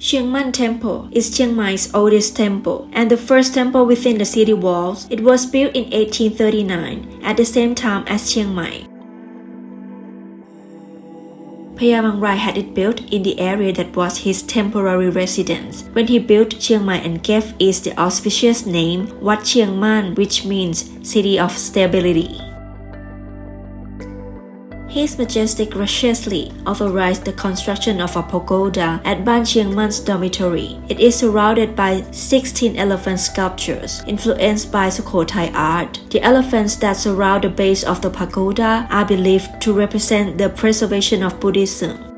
Chiang Mai Temple is Chiang Mai's oldest temple and the first temple within the city walls. It was built in 1839 at the same time as Chiang Mai. Phra Rai had it built in the area that was his temporary residence when he built Chiang Mai and gave it the auspicious name Wat Chiang, which means City of Stability. His Majesty graciously authorized the construction of a pagoda at Ban Chiang Mai's dormitory. It is surrounded by 16 elephant sculptures influenced by Sukhothai art. The elephants that surround the base of the pagoda are believed to represent the preservation of Buddhism.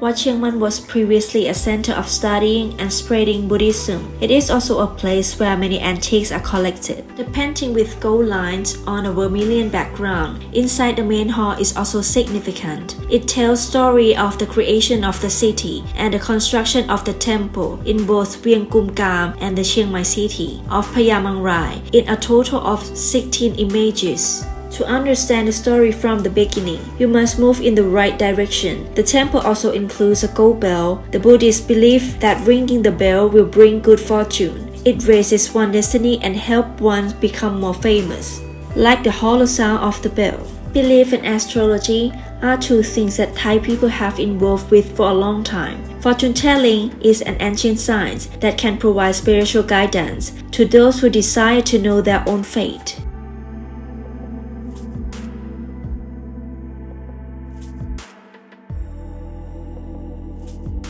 Wat Chiang was previously a center of studying and spreading Buddhism. It is also a place where many antiques are collected. The painting with gold lines on a vermilion background inside the main hall is also significant. It tells story of the creation of the city and the construction of the temple in both Vieng Kum Kam and the Chiang Mai city of Phra Rai in a total of 16 images. To understand the story from the beginning, you must move in the right direction. The temple also includes a gold bell. The Buddhists believe that ringing the bell will bring good fortune. It raises one's destiny and helps one become more famous. Like the hollow sound of the bell. Belief and astrology are two things that Thai people have involved with for a long time. Fortune telling is an ancient science that can provide spiritual guidance to those who desire to know their own fate.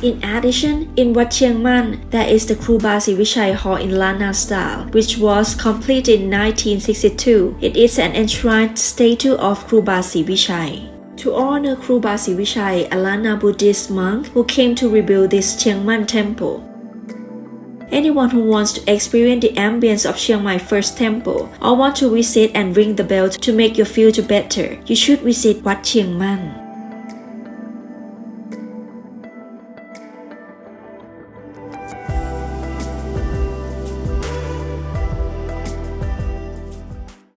In addition, in Wat Chiang, there is the Kruba Sivichai Hall in Lana style, which was completed in 1962. It is an enshrined statue of Kruba Sivichai. To honor Kruba Sivichai, a Lana Buddhist monk who came to rebuild this Chiang Mai temple. Anyone who wants to experience the ambience of Chiang Mai First Temple or want to visit and ring the bell to make your future better, you should visit Wat Chiang.